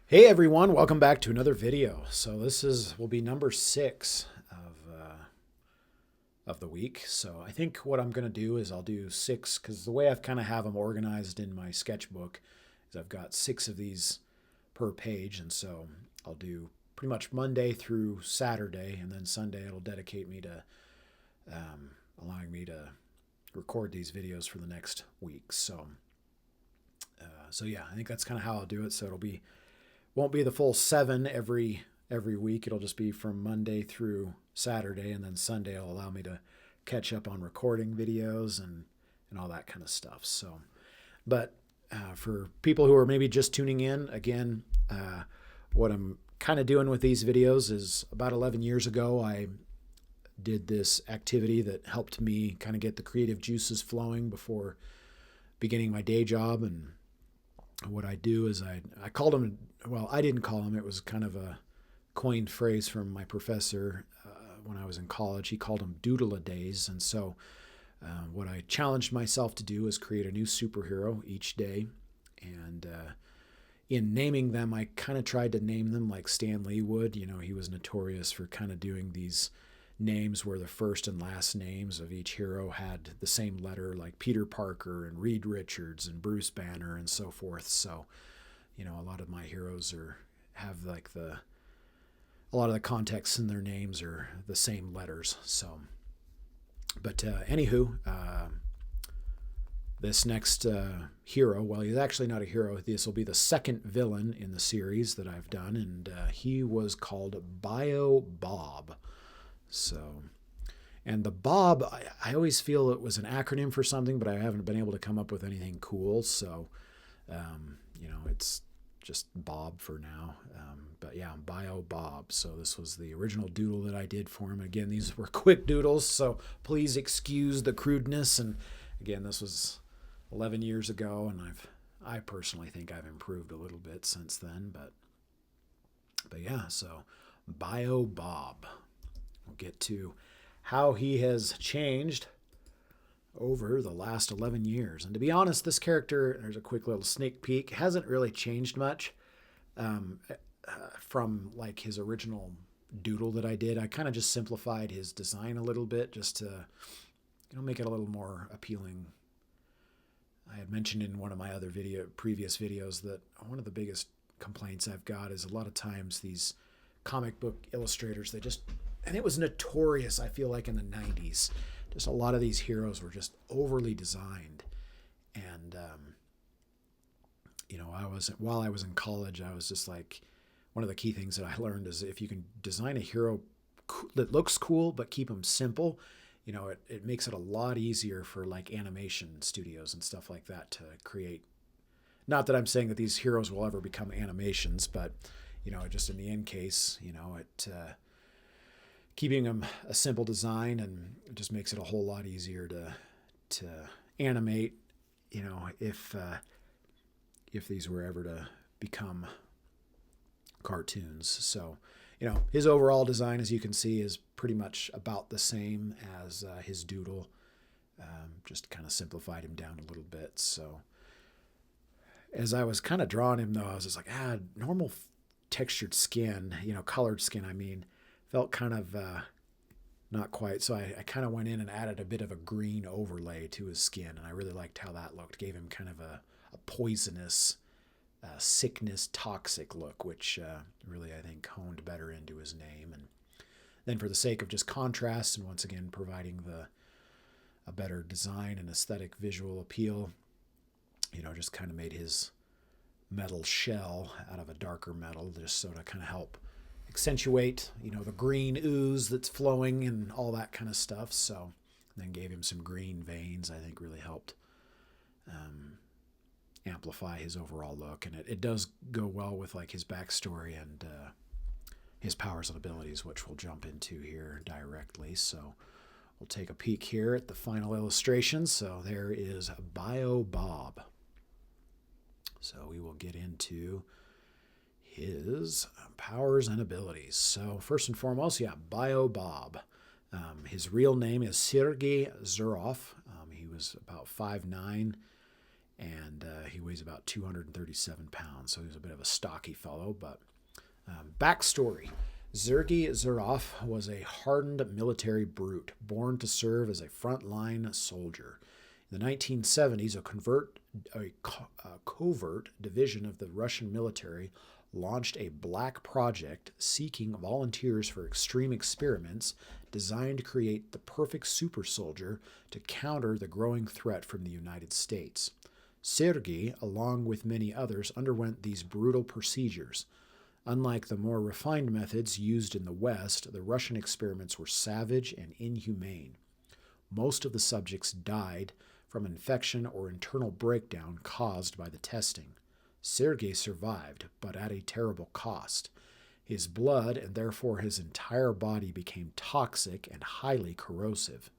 Hey everyone, welcome back to another video. So this will be number 6 of the week. So I think what I'm gonna do is I'll do 6 because the way I've kind of have them organized in my sketchbook is I've got 6 of these per page, and so I'll do pretty much Monday through Saturday, and then Sunday it'll dedicate me to allowing me to record these videos for the next week. So yeah, I think that's kind of how I'll do it. So it'll be won't be the full 7 every week. It'll just be from Monday through Saturday, and then Sunday will allow me to catch up on recording videos and all that kind of stuff. So, but for people who are maybe just tuning in, again, what I'm kind of doing with these videos is about 11 years ago, I did this activity that helped me kind of get the creative juices flowing before beginning my day job. And what I do is I called them, well, I didn't call them, it was kind of a coined phrase from my professor when I was in college. He called them doodle-a-days. And so what I challenged myself to do is create a new superhero each day. And in naming them, I kind of tried to name them like Stan Lee would. You know, he was notorious for kind of doing these names where the first and last names of each hero had the same letter, like Peter Parker and Reed Richards and Bruce Banner and so forth. So, you know, a lot of my heroes have like a lot of the context in their names are the same letters. So, but anywho, this next hero, well, he's actually not a hero. This will be the second villain in the series that I've done, and he was called Bio Bob. So, and the Bob, I always feel it was an acronym for something, but I haven't been able to come up with anything cool. So, you know, it's just Bob for now. But yeah, Bio Bob. So this was the original doodle that I did for him. Again, these were quick doodles, so please excuse the crudeness. And again, this was 11 years ago, and I personally think I've improved a little bit since then. But yeah, so Bio Bob. We'll get to how he has changed over the last 11 years. And to be honest, this character, there's a quick little sneak peek, hasn't really changed much from like his original doodle that I did. I kind of just simplified his design a little bit just to, make it a little more appealing. I had mentioned in one of my other previous videos that one of the biggest complaints I've got is a lot of times these comic book illustrators, and it was notorious, I feel like, in the 90s. Just a lot of these heroes were just overly designed. And, while I was in college, I was just like, one of the key things that I learned is if you can design a hero that looks cool, but keep them simple, it makes it a lot easier for like animation studios and stuff like that to create. Not that I'm saying that these heroes will ever become animations, but, just in the end case, keeping them a simple design, and it just makes it a whole lot easier to animate, if these were ever to become cartoons. So, his overall design, as you can see, is pretty much about the same as his doodle. Just kind of simplified him down a little bit. So as I was kind of drawing him, though, I was just like, normal textured skin, colored skin, I mean, felt kind of not quite. So I kind of went in and added a bit of a green overlay to his skin, and I really liked how that looked. Gave him kind of a poisonous, sickness, toxic look, which really, I think, honed better into his name. And then for the sake of just contrast, and once again providing a better design and aesthetic visual appeal, just kind of made his metal shell out of a darker metal, just so to kind of help accentuate, the green ooze that's flowing and all that kind of stuff. So then gave him some green veins, I think really helped amplify his overall look. And it does go well with like his backstory and his powers and abilities, which we'll jump into here directly. So we'll take a peek here at the final illustration. So there is Bio Bob. So we will get into his powers and abilities. So first and foremost, Bio Bob. His real name is Sergei Zurov. He was about 5'9", and he weighs about 237 pounds, so he's a bit of a stocky fellow. But backstory. Sergei Zurov was a hardened military brute, born to serve as a frontline soldier. In the 1970s, a covert division of the Russian military launched a black project seeking volunteers for extreme experiments designed to create the perfect super soldier to counter the growing threat from the United States. Sergei, along with many others, underwent these brutal procedures. Unlike the more refined methods used in the West, the Russian experiments were savage and inhumane. Most of the subjects died from infection or internal breakdown caused by the testing. Sergei survived, but at a terrible cost. His blood, and therefore his entire body, became toxic and highly corrosive.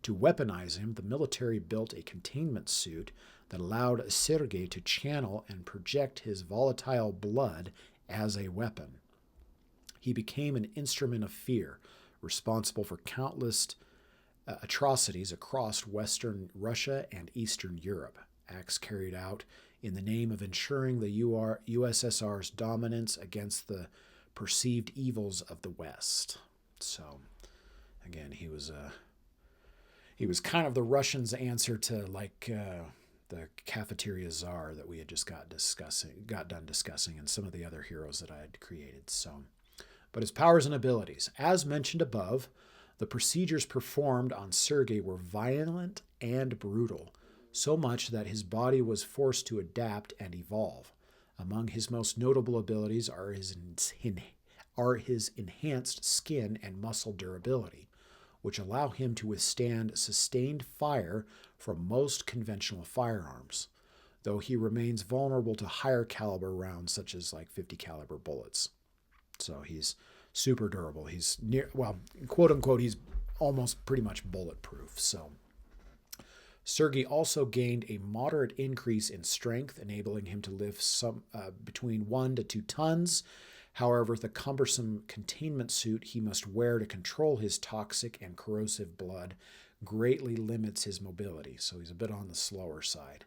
To weaponize him, the military built a containment suit that allowed Sergei to channel and project his volatile blood as a weapon. He became an instrument of fear, responsible for countless atrocities across Western Russia and Eastern Europe, acts carried out in the name of ensuring the USSR's dominance against the perceived evils of the West. So, again, he was kind of the Russians' answer to the cafeteria czar that we had just got done discussing, and some of the other heroes that I had created. So, but his powers and abilities, as mentioned above, the procedures performed on Sergei were violent and brutal, so much that his body was forced to adapt and evolve. Among his most notable abilities are his enhanced skin and muscle durability, which allow him to withstand sustained fire from most conventional firearms, though he remains vulnerable to higher caliber rounds such as 50 caliber bullets. So he's super durable. He's quote unquote, he's almost pretty much bulletproof. So Sergei also gained a moderate increase in strength, enabling him to lift between 1 to 2 tons. However, the cumbersome containment suit he must wear to control his toxic and corrosive blood greatly limits his mobility, so he's a bit on the slower side.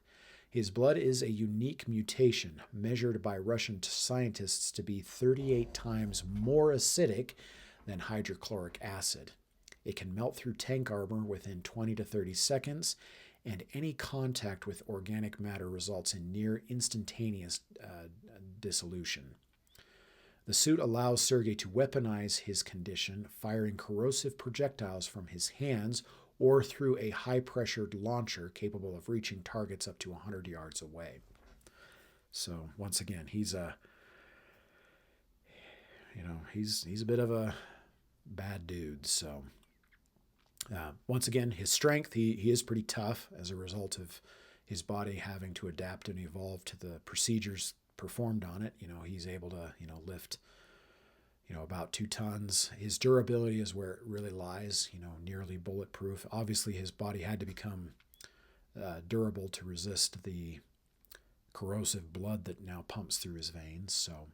His blood is a unique mutation, measured by Russian scientists to be 38 times more acidic than hydrochloric acid. It can melt through tank armor within 20 to 30 seconds, and any contact with organic matter results in near instantaneous dissolution. The suit allows Sergei to weaponize his condition, firing corrosive projectiles from his hands or through a high-pressured launcher capable of reaching targets up to 100 yards away. So once again, he's a bit of a bad dude. So once again, his strength, he is pretty tough as a result of his body having to adapt and evolve to the procedures performed on it. He's able to lift about 2 tons. His durability is where it really lies, nearly bulletproof. Obviously his body had to become durable to resist the corrosive blood that now pumps through his veins. So,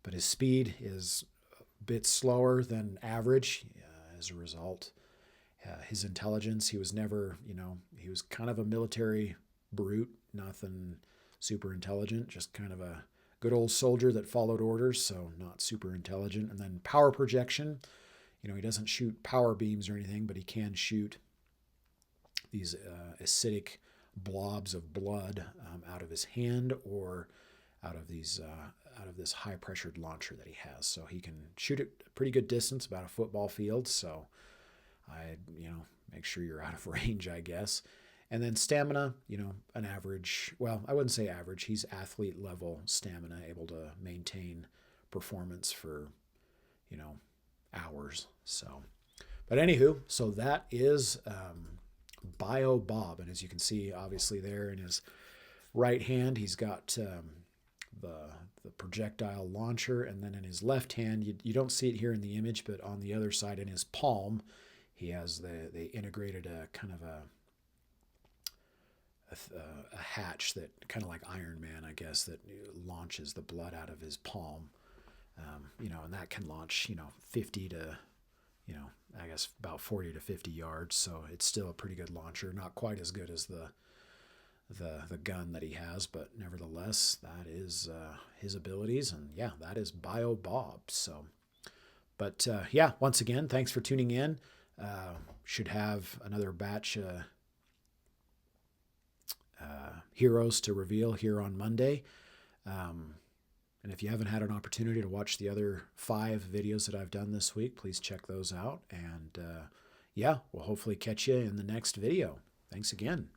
but his speed is a bit slower than average as a result. His intelligence, he was never, he was kind of a military brute, nothing super intelligent, just kind of a good old soldier that followed orders, so not super intelligent. And then power projection, he doesn't shoot power beams or anything, but he can shoot these acidic blobs of blood out of his hand or out of this high pressured launcher that he has. So he can shoot it a pretty good distance, about a football field. So make sure you're out of range, I guess. And then stamina, an average, well, I wouldn't say average. He's athlete level stamina, able to maintain performance for, hours. So, but anywho, so that is Bio Bob. And as you can see, obviously there in his right hand, he's got the projectile launcher. And then in his left hand, you don't see it here in the image, but on the other side in his palm, he has they integrated a kind of a hatch that kind of like Iron Man, I guess, that launches the blood out of his palm, and that can launch, 50 to, I guess about 40 to 50 yards. So it's still a pretty good launcher, not quite as good as the the gun that he has, but nevertheless, that is his abilities, and yeah, that is Bio Bob. So, but yeah, once again, thanks for tuning in. Should have another batch heroes to reveal here on Monday. And if you haven't had an opportunity to watch the other 5 videos that I've done this week, please check those out. And yeah, we'll hopefully catch you in the next video. Thanks again.